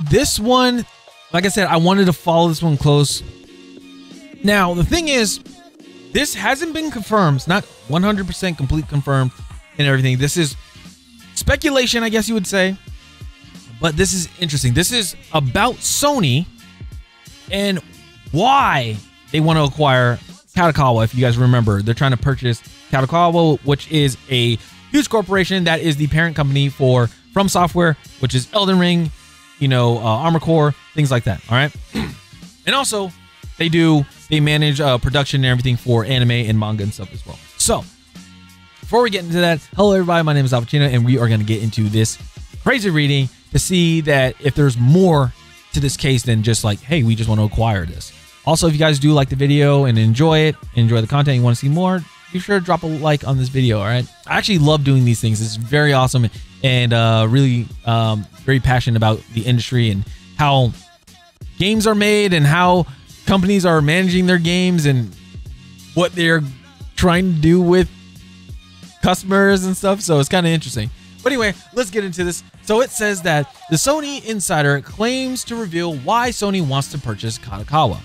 this one, like I said, I wanted to follow this one close. Now, the thing is, this hasn't been confirmed. It's not 100% complete confirmed and everything. This is speculation, I guess you would say. But this is interesting. This is about Sony and why they want to acquire Kadowaka. If you guys remember, they're trying to purchase Kadowaka, which is a huge corporation that is the parent company for From Software, which is Elden Ring, you know, Armor Core, things like that. All right. And also, they manage production and everything for anime and manga and stuff as well. So, before we get into that, hello everybody, my name is Alvachino, and we are going to get into this crazy reading to see that if there's more to this case than just like, hey, we just want to acquire this. Also, if you guys do like the video and enjoy the content, you want to see more, be sure to drop a like on this video, all right? I actually love doing these things. It's very awesome and really very passionate about the industry and how games are made and how companies are managing their games and what they're trying to do with customers and stuff. So it's kind of interesting. But anyway, let's get into this. So it says that the Sony insider claims to reveal why Sony wants to purchase Kadowaka.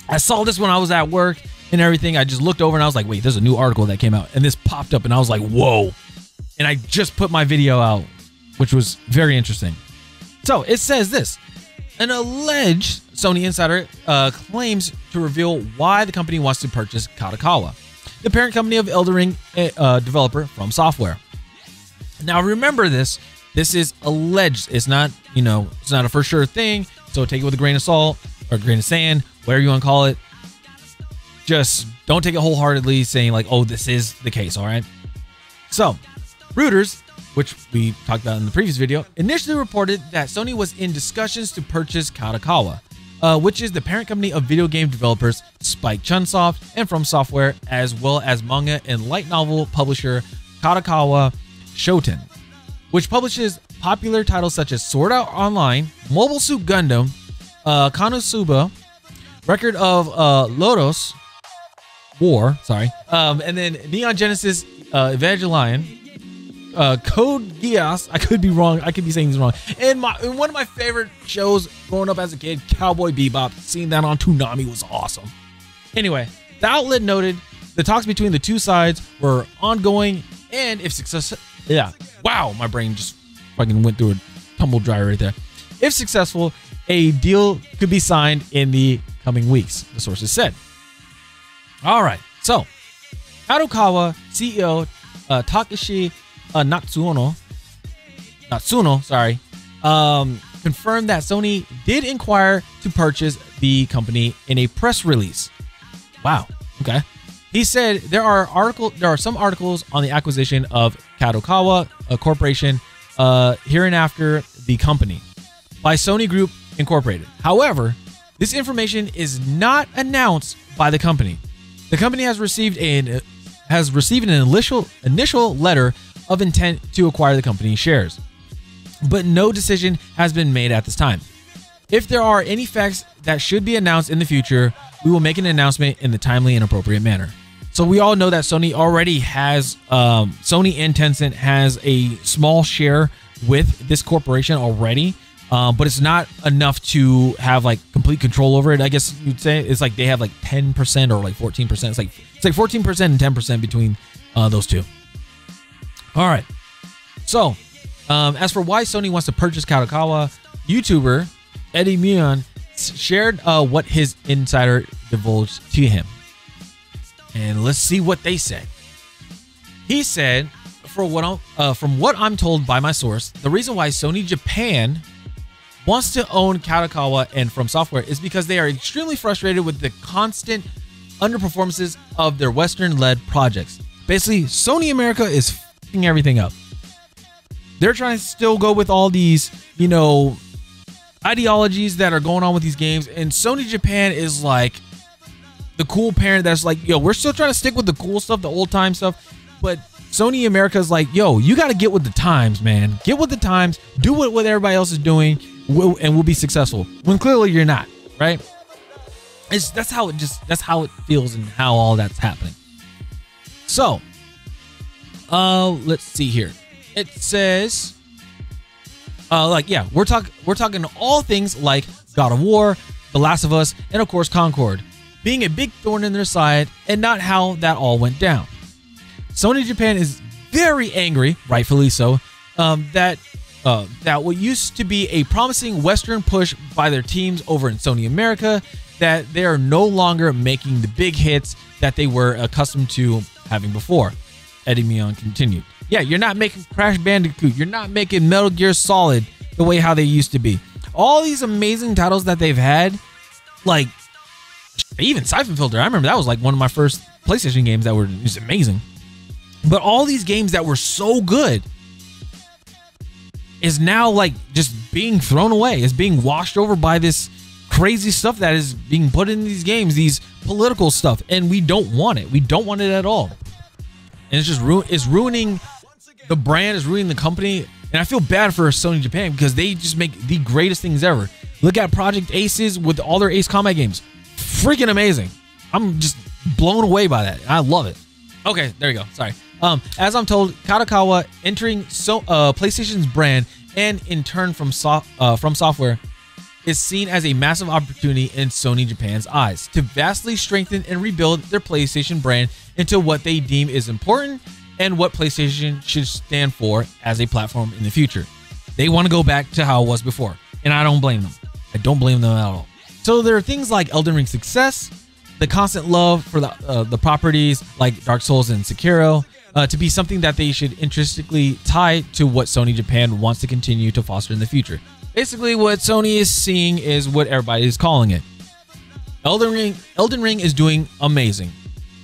I saw this when I was at work and everything. I just looked over and I was like, wait, there's a new article that came out, and this popped up and I was like, whoa. And I just put my video out, which was very interesting. So it says this: an alleged Sony insider claims to reveal why the company wants to purchase Kadowaka, the parent company of Elden Ring developer From Software. Now remember this is alleged. It's not, you know, it's not a for sure thing. So take it with a grain of salt or a grain of sand, whatever you want to call it. Just don't take it wholeheartedly saying like, oh, this is the case. All right. So Reuters, which we talked about in the previous video, initially reported that Sony was in discussions to purchase Kadowaka, which is the parent company of video game developers Spike Chunsoft and From Software, as well as manga and light novel publisher Kadokawa Shoten, which publishes popular titles such as Sword Art Online, Mobile Suit Gundam, Konosuba, Record of Lodos War, and then Neon Genesis Evangelion, Code Geass. I could be wrong. I could be saying this wrong. And one of my favorite shows growing up as a kid, Cowboy Bebop. Seeing that on Toonami was awesome. Anyway, the outlet noted the talks between the two sides were ongoing, and if successful, yeah, wow, my brain just fucking went through a tumble dryer right there. If successful, a deal could be signed in the coming weeks, the sources said. All right, so Kadowaka CEO Takeshi Natsuno, confirmed that Sony did inquire to purchase the company in a press release. Wow. Okay. He said there are some articles on the acquisition of Kadowaka, a corporation, hereinafter the company, by Sony Group Incorporated. However, this information is not announced by the company. The company has received an initial letter of intent to acquire the company's shares, but no decision has been made at this time. If there are any facts that should be announced in the future, we will make an announcement in the timely and appropriate manner. So we all know that Sony already has, Sony and Tencent has a small share with this corporation already, but it's not enough to have like complete control over it. I guess you'd say it's like they have like 10% or like 14%. It's like 14% and 10% between those two. All right. So as for why Sony wants to purchase Kadowaka, YouTuber Eddie Mion shared what his insider divulged to him. And let's see what they said. He said, from what I'm told by my source, the reason why Sony Japan wants to own Kadowaka and From Software is because they are extremely frustrated with the constant underperformances of their Western-led projects. Basically, Sony America is f***ing everything up. They're trying to still go with all these, you know, ideologies that are going on with these games, and Sony Japan is like the cool parent that's like, yo, we're still trying to stick with the cool stuff, the old time stuff, but Sony America is like, yo, you got to get with the times, man. Get with the times, do what everybody else is doing, and we'll be successful. When clearly you're not, right? That's how it feels and how all that's happening. So, let's see here. It says, We're talking all things like God of War, The Last of Us, and of course Concord, being a big thorn in their side, and not how that all went down. Sony Japan is very angry, rightfully so, that what used to be a promising Western push by their teams over in Sony America, that they are no longer making the big hits that they were accustomed to having before. Eddie Mion continued. Yeah, you're not making Crash Bandicoot. You're not making Metal Gear Solid the way how they used to be. All these amazing titles that they've had, like even Siphon Filter. I remember that was like one of my first PlayStation games that were just amazing. But all these games that were so good is now like just being thrown away, is being washed over by this crazy stuff that is being put in these games, these political stuff, and we don't want it. We don't want it at all. And it's just it's ruining the brand, is ruining the company. And I feel bad for Sony Japan because they just make the greatest things ever. Look at Project Aces with all their Ace Combat games. Freaking amazing. I'm just blown away by that. I love it. Okay, there you go. Sorry. As I'm told, Kadowaka entering PlayStation's brand and in turn from software is seen as a massive opportunity in Sony Japan's eyes to vastly strengthen and rebuild their PlayStation brand into what they deem is important and what PlayStation should stand for as a platform in the future. They want to go back to how it was before, and I don't blame them. I don't blame them at all. So there are things like Elden Ring's success, the constant love for the properties like Dark Souls and Sekiro, to be something that they should intrinsically tie to what Sony Japan wants to continue to foster in the future. Basically, what Sony is seeing is what everybody is calling it. Elden Ring is doing amazing.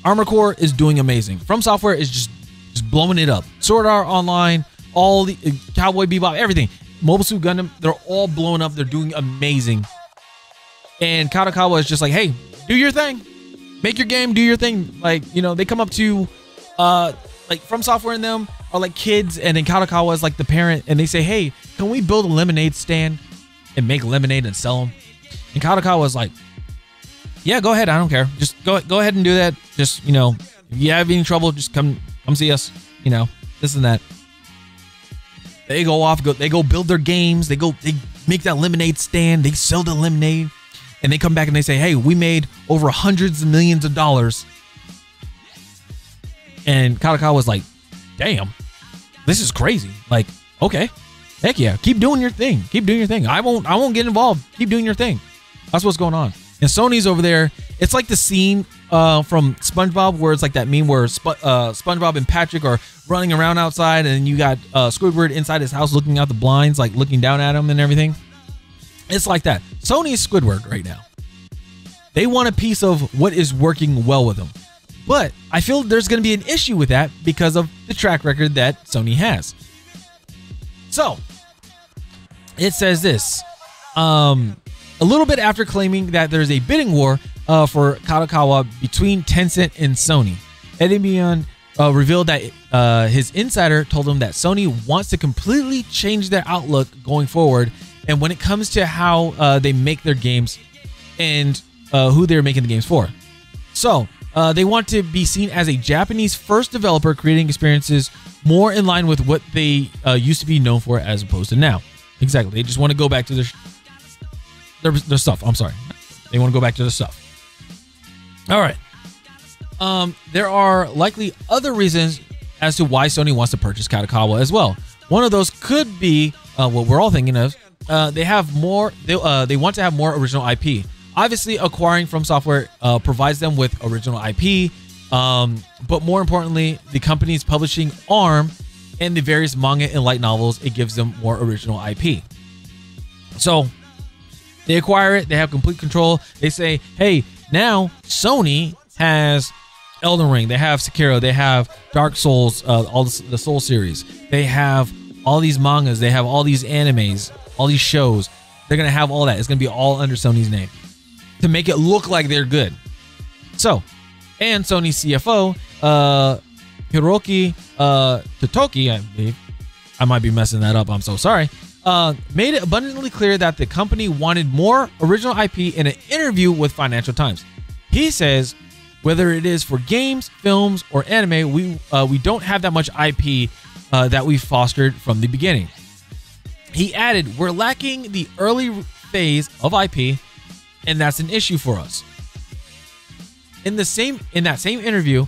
Armored Core is doing amazing. From Software is just blowing it up. Sword Art Online, all the Cowboy Bebop, everything. Mobile Suit Gundam, they're all blowing up. They're doing amazing. And Kadowaka is just like, hey, do your thing. Make your game, do your thing. Like, you know, they come up to like From Software and them are like kids, and then Kadowaka is like the parent, and they say, hey, can we build a lemonade stand and make lemonade and sell them? And Kadowaka was like, yeah, go ahead, I don't care. Just go ahead and do that. Just, you know, if you have any trouble, just come see us, you know, this and that. They go off, they go build their games, they make that lemonade stand, they sell the lemonade, and they come back and they say, hey, we made over hundreds of millions of dollars. And Kadowaka was like, damn, this is crazy. Like, okay, heck yeah, keep doing your thing. Keep doing your thing. I won't get involved. Keep doing your thing. That's what's going on. And Sony's over there. It's like the scene from SpongeBob where it's like that meme where SpongeBob and Patrick are running around outside, and you got Squidward inside his house looking out the blinds, like looking down at him and everything. It's like that. Sony's Squidward right now. They want a piece of what is working well with them. But I feel there's going to be an issue with that because of the track record that Sony has. So, it says this. A little bit after claiming that there's a bidding war for Kadowaka between Tencent and Sony, Eddie Mion revealed that his insider told him that Sony wants to completely change their outlook going forward, and when it comes to how they make their games and who they're making the games for. So, they want to be seen as a Japanese first developer creating experiences more in line with what they used to be known for as opposed to now. Exactly. They just want to go back to their stuff. I'm sorry. They want to go back to their stuff. All right. There are likely other reasons as to why Sony wants to purchase Kadowaka as well. One of those could be what we're all thinking of. They want to have more original IP. Obviously, acquiring From Software provides them with original IP, but more importantly, the company's publishing arm and the various manga and light novels, it gives them more original IP. So they acquire it, they have complete control. They say, hey, now Sony has Elden Ring, they have Sekiro, they have Dark Souls, all the Soul series. They have all these mangas, they have all these animes, all these shows. They're going to have all that. It's going to be all under Sony's name to make it look like they're good. So, and Sony's CFO, Hiroki Totoki, I believe, I might be messing that up, I'm so sorry, made it abundantly clear that the company wanted more original IP in an interview with Financial Times. He says, whether it is for games, films, or anime, we don't have that much IP that we fostered from the beginning. He added, "We're lacking the early phase of IP, and that's an issue for us." In that same interview,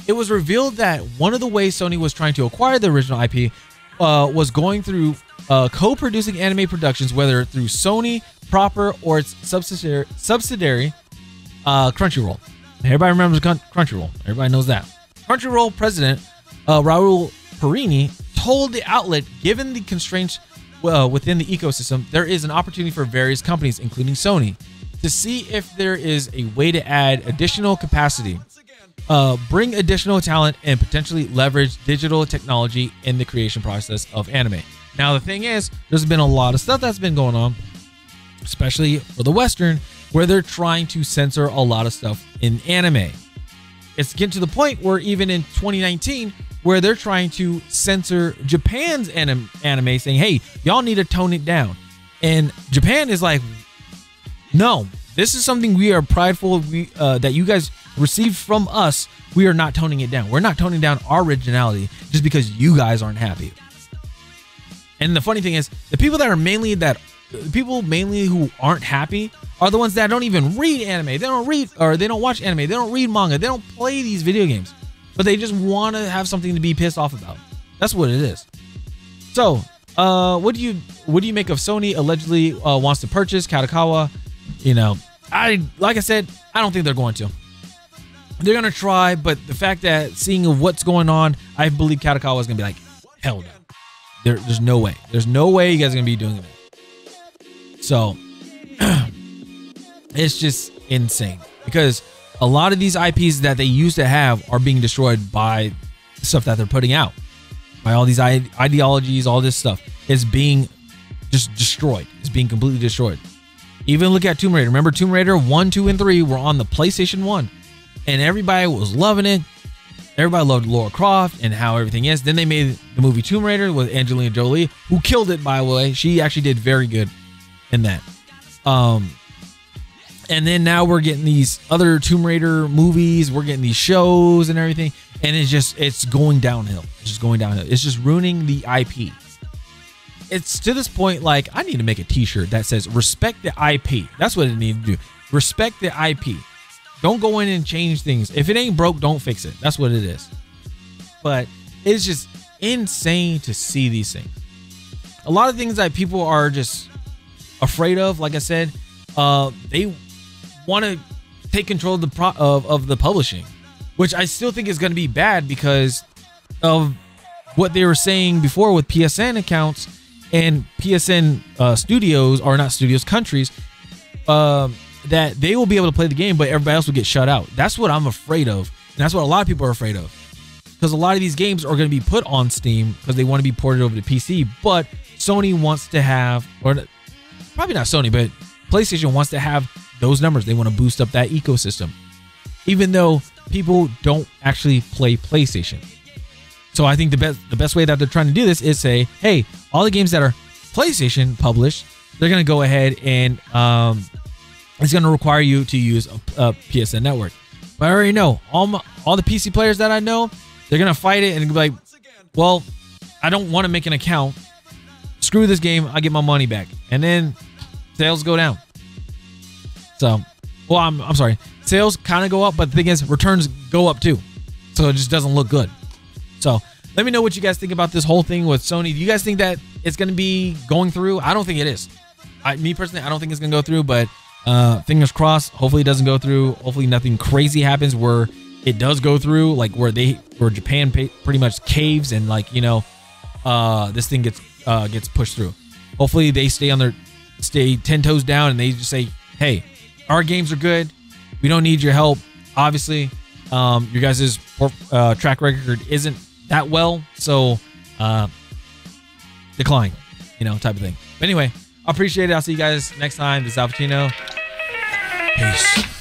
it was revealed that one of the ways Sony was trying to acquire the original IP was going through co-producing anime productions, whether through Sony proper or its subsidiary Crunchyroll. Everybody remembers Crunchyroll. Everybody knows that. Crunchyroll president Raul Perini told the outlet, given the constraints within the ecosystem, there is an opportunity for various companies, including Sony, to see if there is a way to add additional capacity, bring additional talent, and potentially leverage digital technology in the creation process of anime. Now, the thing is, there's been a lot of stuff that's been going on, especially for the Western, where they're trying to censor a lot of stuff in anime. It's getting to the point where even in 2019, where they're trying to censor Japan's anime, saying, "Hey, y'all need to tone it down." And Japan is like, "No, this is something we are prideful that you guys received from us. We are not toning it down. We're not toning down our originality just because you guys aren't happy." And the funny thing is, the people mainly who aren't happy are the ones that don't even read anime. They don't watch anime. They don't read manga. They don't play these video games, but they just want to have something to be pissed off about. That's what it is. So, what do you make of Sony allegedly wants to purchase Kadowaka? You know, like I said, I don't think they're going to. They're gonna try, but the fact that seeing what's going on, I believe Kadowaka is gonna be like, hell no. There's no way. There's no way you guys are gonna be doing that. So it's just insane, because a lot of these IPs that they used to have are being destroyed by the stuff that they're putting out, by all these ideologies, all this stuff is being just destroyed. It's being completely destroyed. Even look at Tomb Raider. Remember, Tomb Raider 1, 2, and 3 were on the PlayStation 1, and everybody was loving it. Everybody loved Lara Croft and how everything is. Then they made the movie Tomb Raider with Angelina Jolie, who killed it, by the way. She actually did very good in that. And then now we're getting these other Tomb Raider movies. We're getting these shows and everything. And it's going downhill. It's just going downhill. It's just ruining the IP. It's to this point, like, I need to make a t-shirt that says respect the IP. That's what it needs to do. Respect the IP. Don't go in and change things. If it ain't broke, don't fix it. That's what it is. But it's just insane to see these things. A lot of things that people are just afraid of, like I said, they want to take control of the publishing, which I still think is going to be bad because of what they were saying before with PSN accounts and PSN studios, or not studios, countries, that they will be able to play the game, but everybody else will get shut out. That's what I'm afraid of. And that's what a lot of people are afraid of. Because a lot of these games are going to be put on Steam because they want to be ported over to PC. But Sony wants to have, or probably not Sony, but PlayStation wants to have those numbers. They want to boost up that ecosystem, even though people don't actually play PlayStation. So I think the best way that they're trying to do this is say, hey, all the games that are PlayStation published, they're going to go ahead and it's going to require you to use a PSN network. But I already know all the PC players that I know, they're going to fight it and be like, well, I don't want to make an account. Screw this game. I get my money back. And then sales go down. So, well, I'm sorry. Sales kind of go up, but the thing is, returns go up too. So it just doesn't look good. So let me know what you guys think about this whole thing with Sony. Do you guys think that it's going to be going through? I don't think it is. Me personally, I don't think it's going to go through, but fingers crossed. Hopefully it doesn't go through. Hopefully nothing crazy happens where it does go through, like where Japan pretty much caves and, like, you know, this thing gets pushed through. Hopefully they stay 10 toes down and they just say, hey, our games are good. We don't need your help. Obviously, your guys' track record isn't that well, so decline, you know, type of thing. But anyway, I appreciate it. I'll see you guys next time. This is Alpacino. Peace.